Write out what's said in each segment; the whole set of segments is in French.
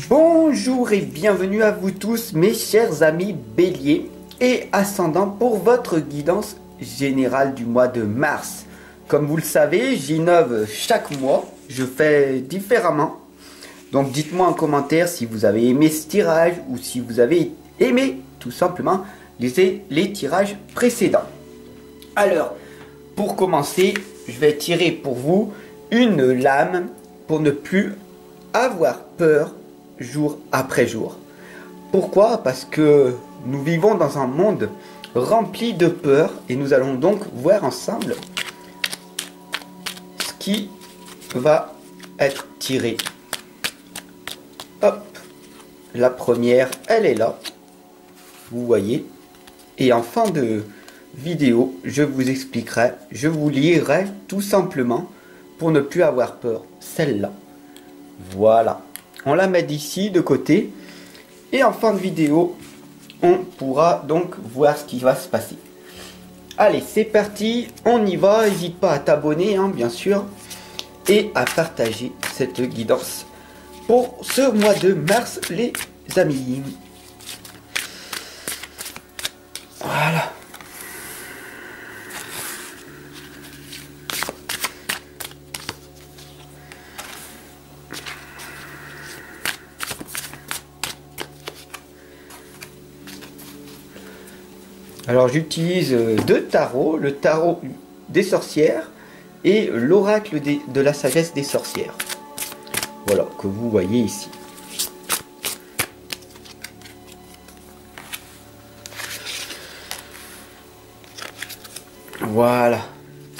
Bonjour et bienvenue à vous tous mes chers amis Bélier et Ascendant pour votre guidance générale du mois de mars. Comme vous le savez, j'innove chaque mois, je fais différemment. Donc dites-moi en commentaire si vous avez aimé ce tirage ou si vous avez aimé tout simplement les tirages précédents. Alors, pour commencer, je vais tirer pour vous une lame pour ne plus avoir peur jour après jour. Pourquoi? Parce que nous vivons dans un monde rempli de peur et nous allons donc voir ensemble ce qui va être tiré. Hop, la première, elle est là, vous voyez. Et en fin de vidéo, je vous expliquerai, je vous lirai tout simplement pour ne plus avoir peur, celle-là. Voilà. On la met d'ici de côté et en fin de vidéo on pourra donc voir ce qui va se passer. Allez, c'est parti, on y va. N'hésite pas à t'abonner bien sûr et à partager cette guidance pour ce mois de mars les amis. Voilà. Alors j'utilise deux tarots, le tarot des sorcières et l'oracle de la sagesse des sorcières. Voilà, que vous voyez ici. Voilà,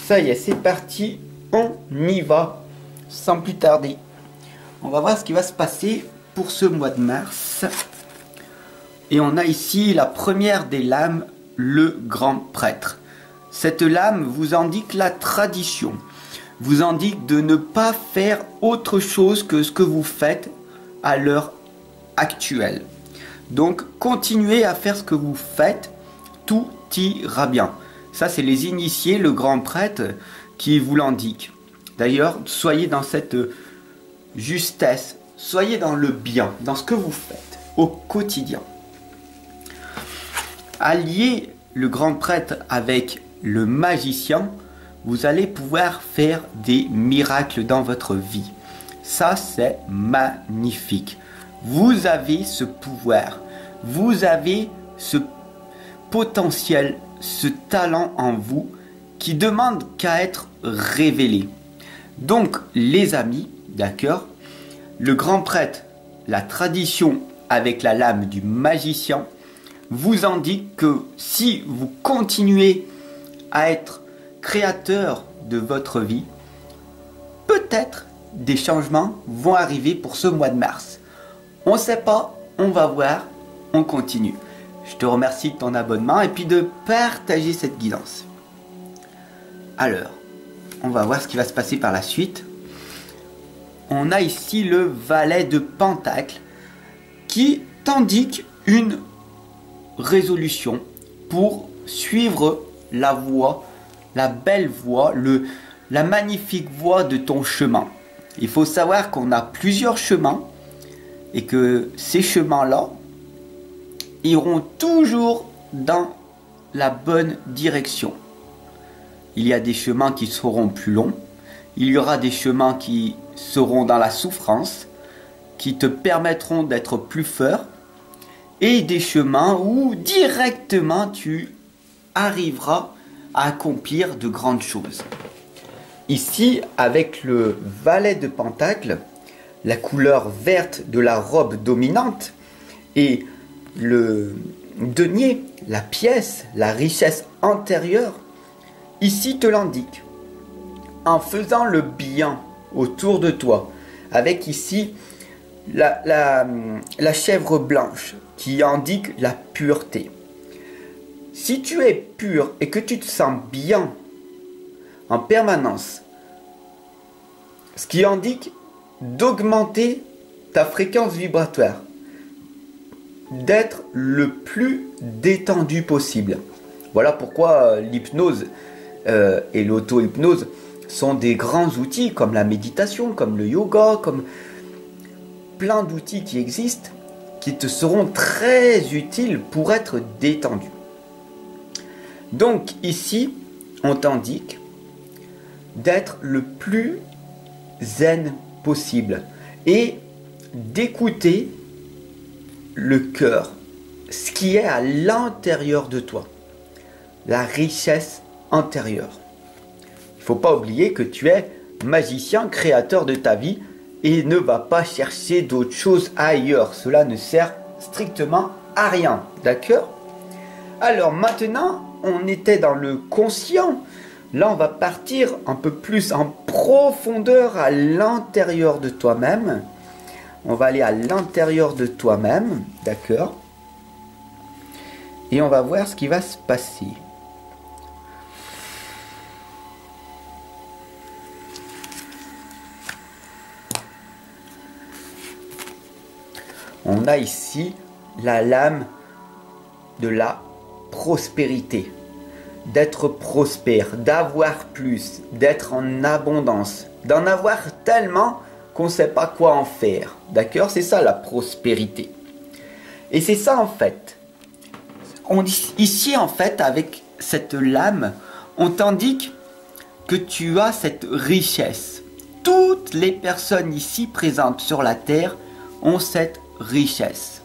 ça y est, c'est parti, on y va, sans plus tarder. On va voir ce qui va se passer pour ce mois de mars. Et on a ici la première des lames, le grand prêtre. Cette lame vous indique la tradition, vous indique de ne pas faire autre chose que ce que vous faites à l'heure actuelle. Donc continuez à faire ce que vous faites, tout ira bien. Ça c'est les initiés, le grand prêtre qui vous l'indique. D'ailleurs, soyez dans cette justesse, soyez dans le bien, dans ce que vous faites au quotidien. Allier le grand prêtre avec le magicien, vous allez pouvoir faire des miracles dans votre vie. Ça, c'est magnifique. Vous avez ce pouvoir, vous avez ce potentiel, ce talent en vous qui demande qu'à être révélé. Donc, les amis, d'accord, le grand prêtre, la tradition avec la lame du magicien, vous indique que si vous continuez à être créateur de votre vie, peut-être des changements vont arriver pour ce mois de mars. On ne sait pas, on va voir, on continue. Je te remercie de ton abonnement et puis de partager cette guidance. Alors, on va voir ce qui va se passer par la suite. On a ici le valet de Pentacle qui t'indique une résolution pour suivre la voie, la belle voie, la magnifique voie de ton chemin. Il faut savoir qu'on a plusieurs chemins et que ces chemins-là iront toujours dans la bonne direction. Il y a des chemins qui seront plus longs, il y aura des chemins qui seront dans la souffrance, qui te permettront d'être plus fort, et des chemins où directement tu arriveras à accomplir de grandes choses. Ici, avec le valet de Pentacle, la couleur verte de la robe dominante et le denier, la pièce, la richesse antérieure, ici te l'indique. En faisant le bien autour de toi, avec ici la chèvre blanche qui indique la pureté. Si tu es pur et que tu te sens bien en permanence, ce qui indique d'augmenter ta fréquence vibratoire, d'être le plus détendu possible. Voilà pourquoi l'hypnose et l'auto-hypnose sont des grands outils comme la méditation, comme le yoga, comme plein d'outils qui existent qui te seront très utiles pour être détendu. Donc ici, on t'indique d'être le plus zen possible et d'écouter le cœur, ce qui est à l'intérieur de toi, la richesse intérieure. Il ne faut pas oublier que tu es magicien, créateur de ta vie et ne va pas chercher d'autres choses ailleurs. Cela ne sert strictement à rien, d'accord? Alors maintenant, on était dans le conscient. Là, on va partir un peu plus en profondeur à l'intérieur de toi-même. On va aller à l'intérieur de toi-même, d'accord? Et on va voir ce qui va se passer. On a ici la lame de la prospérité. D'être prospère, d'avoir plus, d'être en abondance, d'en avoir tellement qu'on ne sait pas quoi en faire. D'accord? C'est ça la prospérité. Et c'est ça en fait. Ici en fait, avec cette lame, on t'indique que tu as cette richesse. Toutes les personnes ici présentes sur la terre ont cette richesse.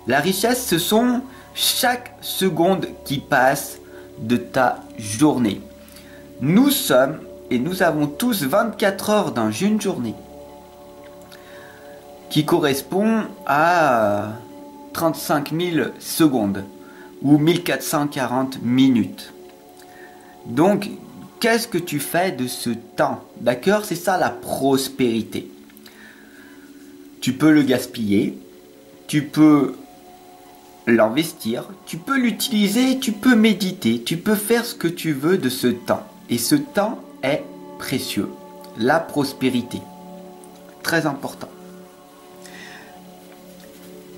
La richesse, ce sont chaque seconde qui passe de ta journée. Nous sommes et nous avons tous 24 heures dans une journée qui correspond à 35 000 secondes ou 1440 minutes. Donc, qu'est-ce que tu fais de ce temps? D'accord? C'est ça la prospérité. Tu peux le gaspiller, tu peux l'investir, tu peux l'utiliser, tu peux méditer, tu peux faire ce que tu veux de ce temps. Et ce temps est précieux. La prospérité. Très important.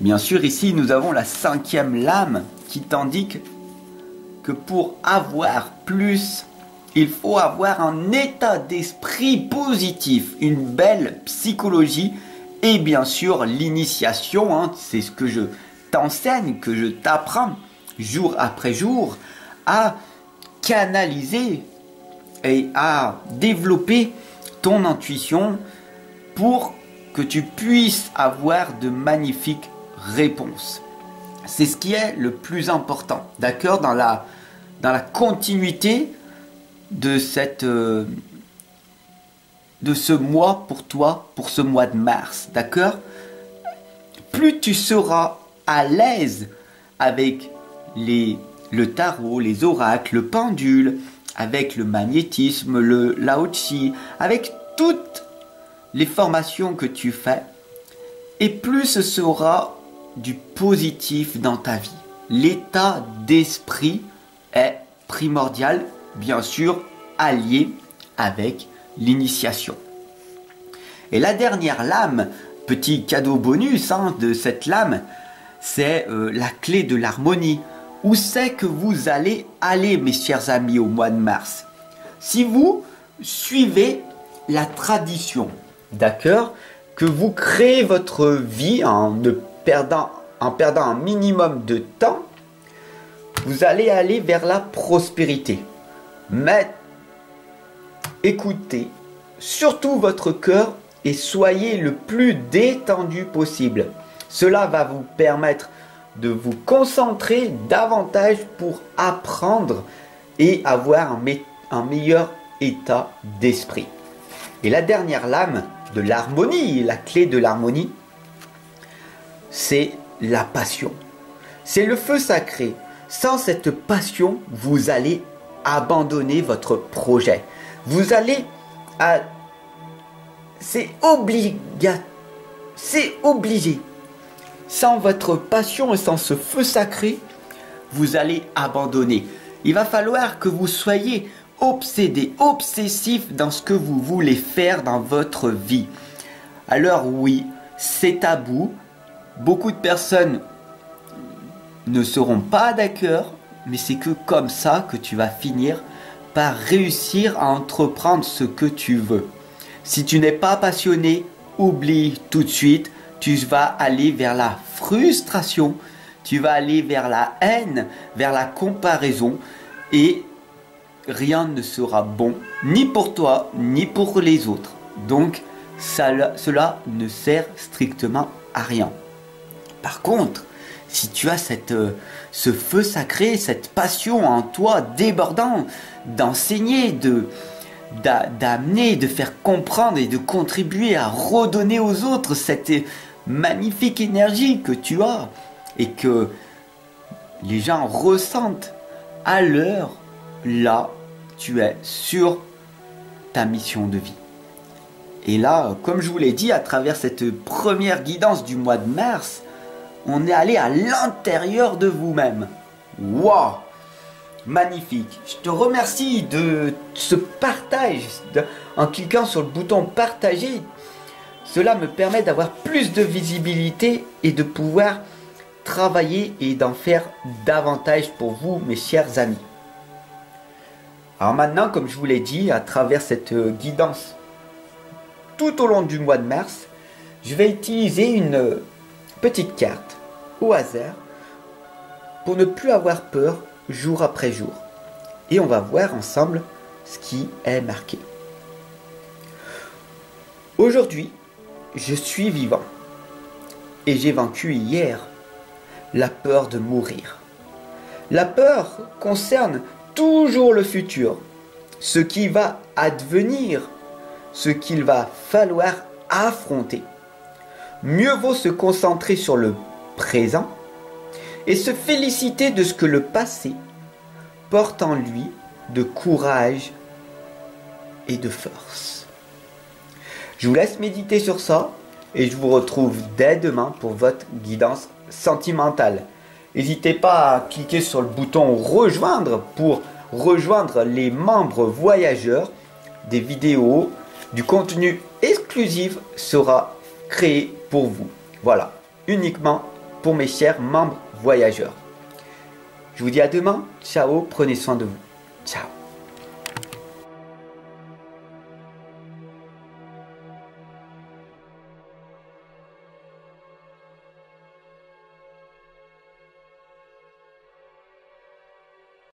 Bien sûr, ici, nous avons la 5e lame qui t'indique que pour avoir plus, il faut avoir un état d'esprit positif, une belle psychologie et bien sûr l'initiation, hein, c'est ce que je t'enseigne, que je t'apprends jour après jour à canaliser et à développer ton intuition pour que tu puisses avoir de magnifiques réponses. C'est ce qui est le plus important, d'accord, dans la continuité de ce mois pour toi, pour ce mois de mars, d'accord? Plus tu seras à l'aise avec le tarot, les oracles, le pendule, avec le magnétisme, le Lao Tzu, avec toutes les formations que tu fais, et plus ce sera du positif dans ta vie. L'état d'esprit est primordial, bien sûr, allié avec l'initiation. Et la dernière lame, petit cadeau bonus hein, de cette lame, c'est la clé de l'harmonie. Où c'est que vous allez aller, mes chers amis, au mois de mars? Si vous suivez la tradition, d'accord, que vous créez votre vie en perdant un minimum de temps, vous allez aller vers la prospérité. Mais écoutez surtout votre cœur et soyez le plus détendu possible. Cela va vous permettre de vous concentrer davantage pour apprendre et avoir un meilleur état d'esprit. Et la dernière lame de l'harmonie, la clé de l'harmonie, c'est la passion. C'est le feu sacré. Sans cette passion, vous allez abandonner votre projet. Vous allez à... C'est obligé. Sans votre passion et sans ce feu sacré, vous allez abandonner. Il va falloir que vous soyez obsédé, obsessif dans ce que vous voulez faire dans votre vie. Alors oui, c'est tabou. Beaucoup de personnes ne seront pas d'accord, mais c'est que comme ça que tu vas finir par réussir à entreprendre ce que tu veux. Si tu n'es pas passionné, oublie tout de suite. tu vas aller vers la frustration, tu vas aller vers la haine, vers la comparaison et rien ne sera bon, ni pour toi, ni pour les autres. Donc, cela ne sert strictement à rien. Par contre, si tu as ce feu sacré, cette passion en toi débordant, d'enseigner, d'amener, de faire comprendre et de contribuer à redonner aux autres cette magnifique énergie que tu as et que les gens ressentent, alors là, tu es sur ta mission de vie. Et là, comme je vous l'ai dit, à travers cette première guidance du mois de mars, on est allé à l'intérieur de vous-même. Waouh! Magnifique! Je te remercie de ce partage. En cliquant sur le bouton partager, cela me permet d'avoir plus de visibilité et de pouvoir travailler et d'en faire davantage pour vous, mes chers amis. Alors maintenant, comme je vous l'ai dit, à travers cette guidance tout au long du mois de mars, je vais utiliser une petite carte au hasard pour ne plus avoir peur jour après jour. Et on va voir ensemble ce qui est marqué. Aujourd'hui, je suis vivant et j'ai vaincu hier la peur de mourir. La peur concerne toujours le futur, ce qui va advenir, ce qu'il va falloir affronter. Mieux vaut se concentrer sur le présent et se féliciter de ce que le passé porte en lui de courage et de force. Je vous laisse méditer sur ça et je vous retrouve dès demain pour votre guidance sentimentale. N'hésitez pas à cliquer sur le bouton rejoindre pour rejoindre les membres voyageurs. Des vidéos, du contenu exclusif sera créé pour vous. Voilà, uniquement pour mes chers membres voyageurs. Je vous dis à demain. Ciao, prenez soin de vous. Ciao.